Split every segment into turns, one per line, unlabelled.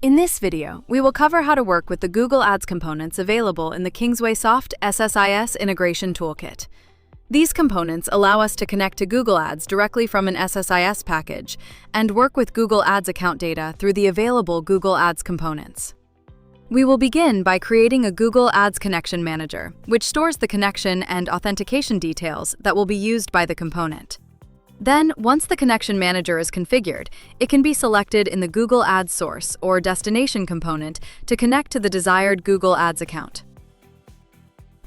In this video, we will cover how to work with the Google Ads components available in the KingswaySoft SSIS integration toolkit. These components allow us to connect to Google Ads directly from an SSIS package and work with Google Ads account data through the available Google Ads components. We will begin by creating a Google Ads connection manager, which stores the connection and authentication details that will be used by the component. Then, once the connection manager is configured, it can be selected in the Google Ads source or destination component to connect to the desired Google Ads account.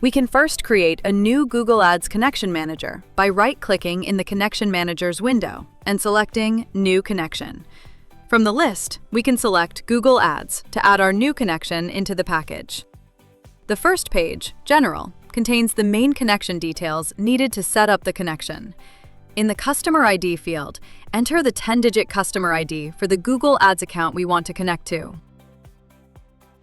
We can first create a new Google Ads connection manager by right-clicking in the Connection Manager's window and selecting New Connection. From the list, we can select Google Ads to add our new connection into the package. The first page, General, contains the main connection details needed to set up the connection. In the Customer ID field, enter the 10-digit customer ID for the Google Ads account we want to connect to.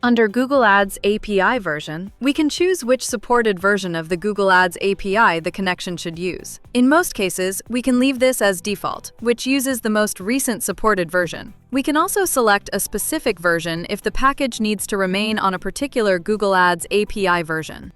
Under Google Ads API version, we can choose which supported version of the Google Ads API the connection should use. In most cases, we can leave this as default, which uses the most recent supported version. We can also select a specific version if the package needs to remain on a particular Google Ads API version.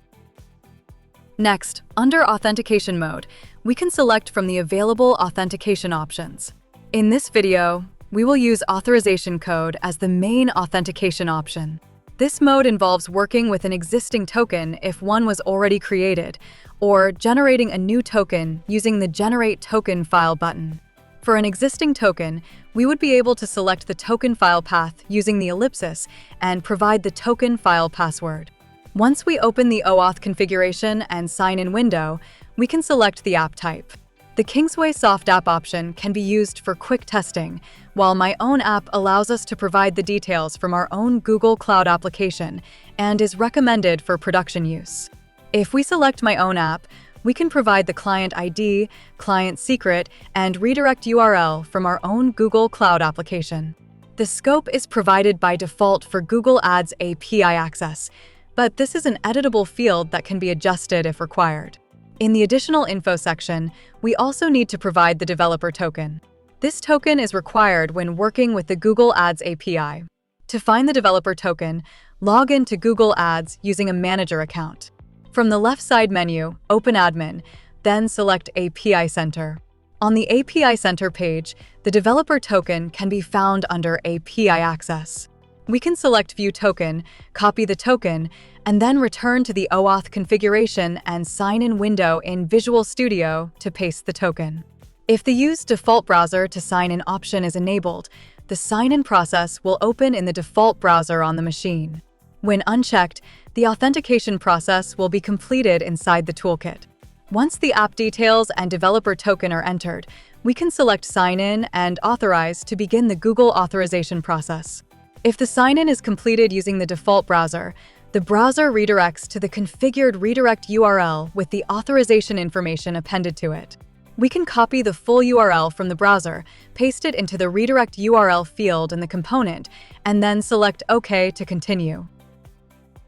Next, under Authentication mode, we can select from the available authentication options. In this video, we will use authorization code as the main authentication option. This mode involves working with an existing token if one was already created, or generating a new token using the Generate Token File button. For an existing token, we would be able to select the token file path using the ellipsis and provide the token file password. Once we open the OAuth configuration and sign-in window, we can select the app type. The KingswaySoft app option can be used for quick testing, while My Own app allows us to provide the details from our own Google Cloud application and is recommended for production use. If we select My Own app, we can provide the client ID, client secret, and redirect URL from our own Google Cloud application. The scope is provided by default for Google Ads API access, but this is an editable field that can be adjusted if required. In the Additional Info section, we also need to provide the developer token. This token is required when working with the Google Ads API. To find the developer token, log into Google Ads using a manager account. From the left side menu, open Admin, then select API Center. On the API Center page, the developer token can be found under API Access. We can select View Token, copy the token, and then return to the OAuth configuration and sign-in window in Visual Studio to paste the token. If the Use Default Browser to Sign In option is enabled, the sign-in process will open in the default browser on the machine. When unchecked, the authentication process will be completed inside the toolkit. Once the app details and developer token are entered, we can select Sign In and Authorize to begin the Google authorization process. If the sign-in is completed using the default browser, the browser redirects to the configured redirect URL with the authorization information appended to it. We can copy the full URL from the browser, paste it into the redirect URL field in the component, and then select OK to continue.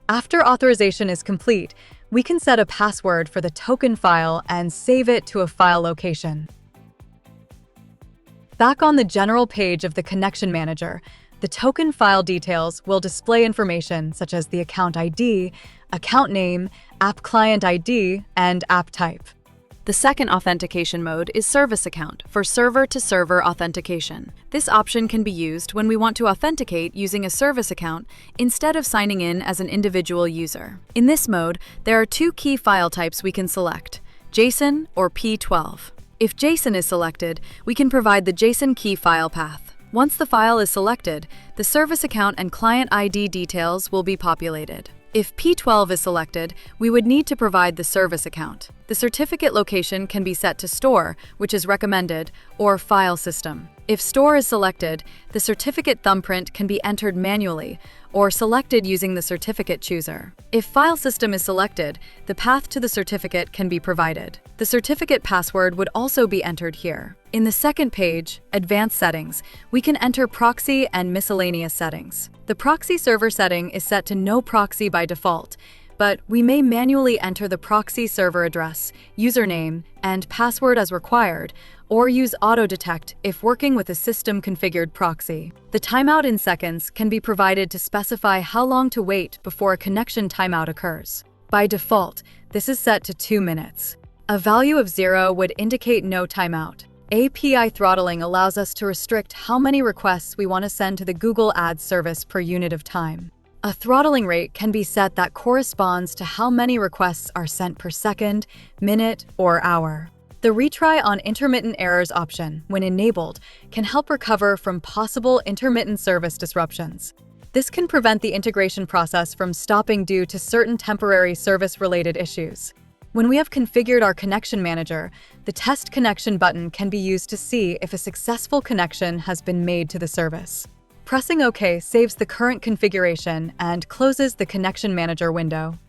After authorization is complete, we can set a password for the token file and save it to a file location. Back on the general page of the Connection Manager, the token file details will display information such as the account ID, account name, app client ID, and app type. The second authentication mode is Service Account for server-to-server authentication. This option can be used when we want to authenticate using a service account instead of signing in as an individual user. In this mode, there are two key file types we can select: JSON or P12. If JSON is selected, we can provide the JSON key file path. Once the file is selected, the service account and client ID details will be populated. If P12 is selected, we would need to provide the service account. The certificate location can be set to Store, which is recommended, or File System. If Store is selected, the certificate thumbprint can be entered manually or selected using the certificate chooser. If File System is selected, the path to the certificate can be provided. The certificate password would also be entered here. In the second page, Advanced Settings, we can enter proxy and miscellaneous settings. The proxy server setting is set to No Proxy by default, but we may manually enter the proxy server address, username, and password as required, or use auto-detect if working with a system-configured proxy. The timeout in seconds can be provided to specify how long to wait before a connection timeout occurs. By default, this is set to 2 minutes. A value of 0 would indicate no timeout. API throttling allows us to restrict how many requests we want to send to the Google Ads service per unit of time. A throttling rate can be set that corresponds to how many requests are sent per second, minute, or hour. The Retry on Intermittent Errors option, when enabled, can help recover from possible intermittent service disruptions. This can prevent the integration process from stopping due to certain temporary service-related issues. When we have configured our connection manager, the Test Connection button can be used to see if a successful connection has been made to the service. Pressing OK saves the current configuration and closes the Connection Manager window.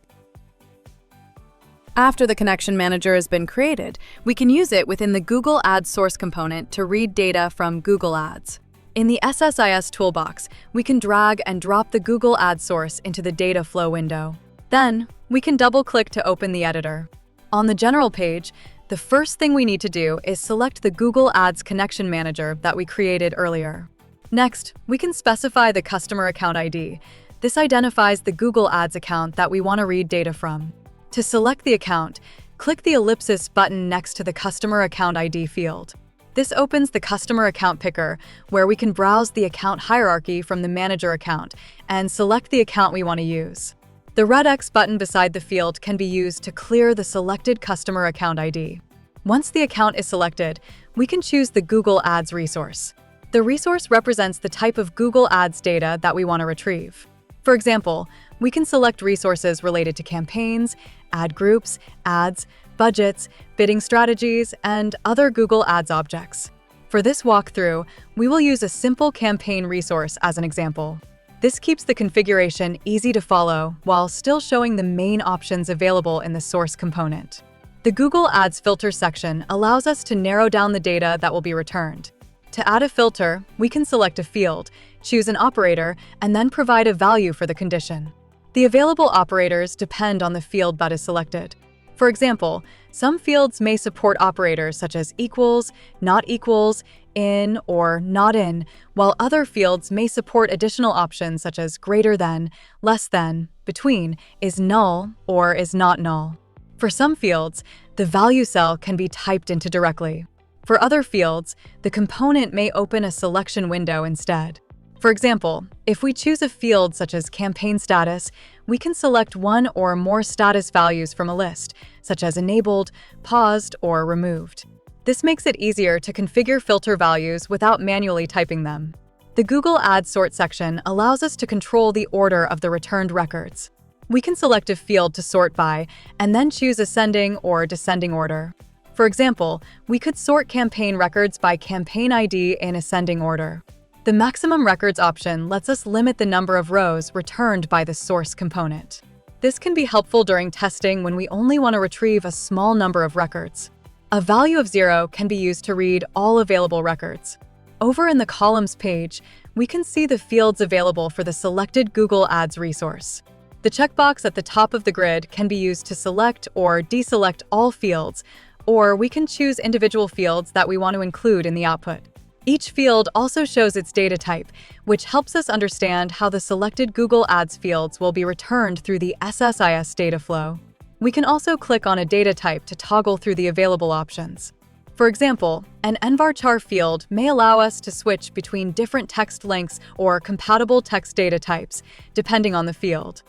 After the Connection Manager has been created, we can use it within the Google Ads source component to read data from Google Ads. In the SSIS toolbox, we can drag and drop the Google Ads source into the data flow window. Then, we can double-click to open the editor. On the General page, the first thing we need to do is select the Google Ads Connection Manager that we created earlier. Next, we can specify the customer account ID. This identifies the Google Ads account that we want to read data from. To select the account, click the ellipsis button next to the Customer Account ID field. This opens the Customer Account Picker, where we can browse the account hierarchy from the Manager account and select the account we want to use. The red X button beside the field can be used to clear the selected Customer Account ID. Once the account is selected, we can choose the Google Ads resource. The resource represents the type of Google Ads data that we want to retrieve. For example, we can select resources related to campaigns, ad groups, ads, budgets, bidding strategies, and other Google Ads objects. For this walkthrough, we will use a simple campaign resource as an example. This keeps the configuration easy to follow while still showing the main options available in the source component. The Google Ads filter section allows us to narrow down the data that will be returned. To add a filter, we can select a field, choose an operator, and then provide a value for the condition. The available operators depend on the field that is selected. For example, some fields may support operators such as equals, not equals, in, or not in, while other fields may support additional options such as greater than, less than, between, is null, or is not null. For some fields, the value cell can be typed into directly. For other fields, the component may open a selection window instead. For example, if we choose a field such as campaign status, we can select one or more status values from a list, such as enabled, paused, or removed. This makes it easier to configure filter values without manually typing them. The Google Ads Sort section allows us to control the order of the returned records. We can select a field to sort by, and then choose ascending or descending order. For example, we could sort campaign records by campaign ID in ascending order. The Maximum Records option lets us limit the number of rows returned by the source component. This can be helpful during testing when we only want to retrieve a small number of records. A value of 0 can be used to read all available records. Over in the Columns page, we can see the fields available for the selected Google Ads resource. The checkbox at the top of the grid can be used to select or deselect all fields, or we can choose individual fields that we want to include in the output. Each field also shows its data type, which helps us understand how the selected Google Ads fields will be returned through the SSIS data flow. We can also click on a data type to toggle through the available options. For example, an nvarchar field may allow us to switch between different text lengths or compatible text data types, depending on the field.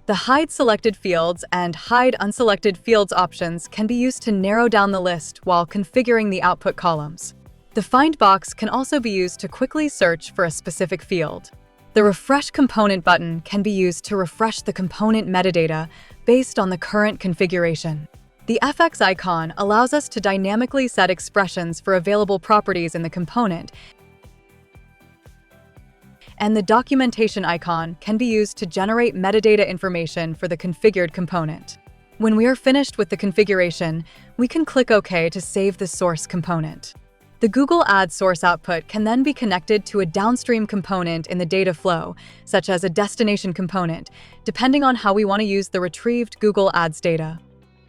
The Hide Selected Fields and Hide Unselected Fields options can be used to narrow down the list while configuring the output columns. The Find box can also be used to quickly search for a specific field. The Refresh Component button can be used to refresh the component metadata based on the current configuration. The FX icon allows us to dynamically set expressions for available properties in the component, and the documentation icon can be used to generate metadata information for the configured component. When we are finished with the configuration, we can click OK to save the source component. The Google Ads source output can then be connected to a downstream component in the data flow, such as a destination component, depending on how we want to use the retrieved Google Ads data.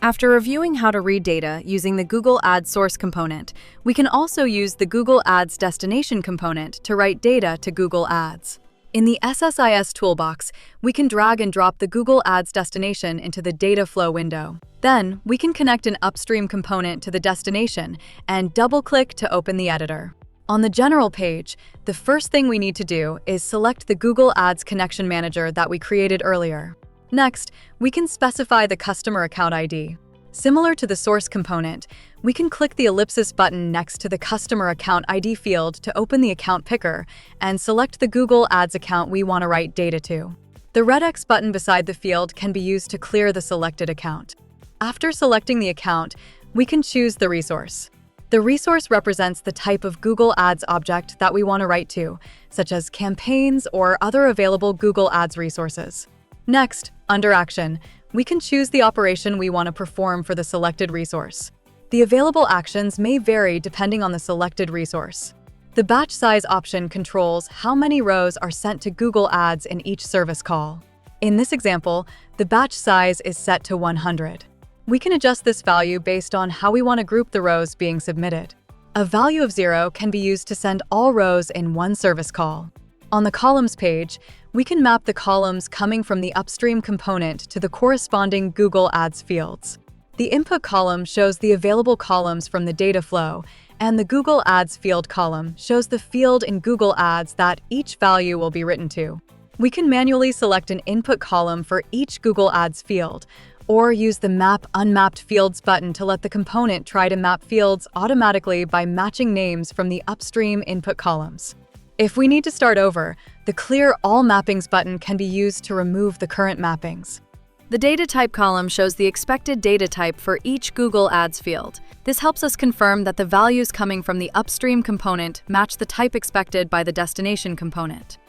After reviewing how to read data using the Google Ads source component, we can also use the Google Ads destination component to write data to Google Ads. In the SSIS toolbox, we can drag and drop the Google Ads destination into the data flow window. Then, we can connect an upstream component to the destination and double-click to open the editor. On the General page, the first thing we need to do is select the Google Ads Connection Manager that we created earlier. Next, we can specify the customer account ID. Similar to the source component, we can click the ellipsis button next to the customer account ID field to open the account picker and select the Google Ads account we want to write data to. The red X button beside the field can be used to clear the selected account. After selecting the account, we can choose the resource. The resource represents the type of Google Ads object that we want to write to, such as campaigns or other available Google Ads resources. Next, under Action, we can choose the operation we want to perform for the selected resource. The available actions may vary depending on the selected resource. The batch size option controls how many rows are sent to Google Ads in each service call. In this example, the batch size is set to 100. We can adjust this value based on how we want to group the rows being submitted. A value of 0 can be used to send all rows in one service call. On the Columns page, we can map the columns coming from the upstream component to the corresponding Google Ads fields. The input column shows the available columns from the data flow, and the Google Ads field column shows the field in Google Ads that each value will be written to. We can manually select an input column for each Google Ads field, or use the Map Unmapped Fields button to let the component try to map fields automatically by matching names from the upstream input columns. If we need to start over, the Clear All Mappings button can be used to remove the current mappings. The Data Type column shows the expected data type for each Google Ads field. This helps us confirm that the values coming from the upstream component match the type expected by the destination component.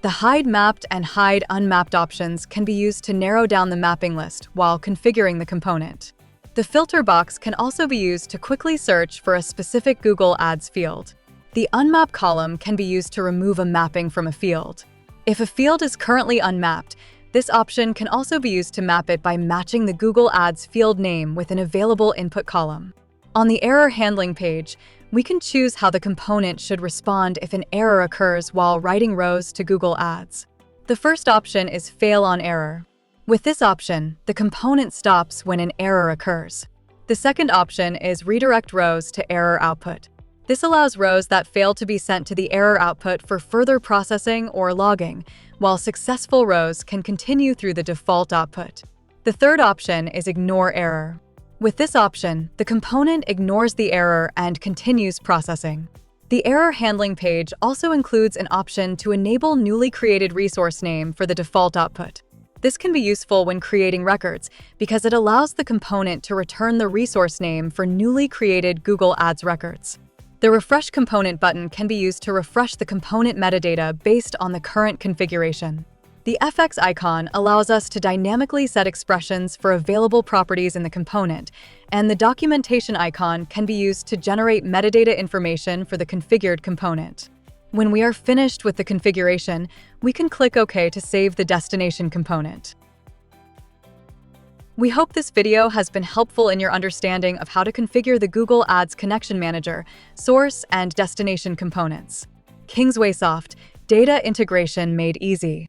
The Hide Mapped and Hide Unmapped options can be used to narrow down the mapping list while configuring the component. The Filter box can also be used to quickly search for a specific Google Ads field. The Unmap column can be used to remove a mapping from a field. If a field is currently unmapped, this option can also be used to map it by matching the Google Ads field name with an available input column. On the Error Handling page, we can choose how the component should respond if an error occurs while writing rows to Google Ads. The first option is Fail on Error. With this option, the component stops when an error occurs. The second option is Redirect Rows to Error Output. This allows rows that fail to be sent to the error output for further processing or logging, while successful rows can continue through the default output. The third option is Ignore Error. With this option, the component ignores the error and continues processing. The Error Handling page also includes an option to enable newly created resource name for the default output. This can be useful when creating records because it allows the component to return the resource name for newly created Google Ads records. The Refresh Component button can be used to refresh the component metadata based on the current configuration. The FX icon allows us to dynamically set expressions for available properties in the component, and the documentation icon can be used to generate metadata information for the configured component. When we are finished with the configuration, we can click OK to save the destination component. We hope this video has been helpful in your understanding of how to configure the Google Ads Connection Manager, source, and destination components. KingswaySoft, data integration made easy.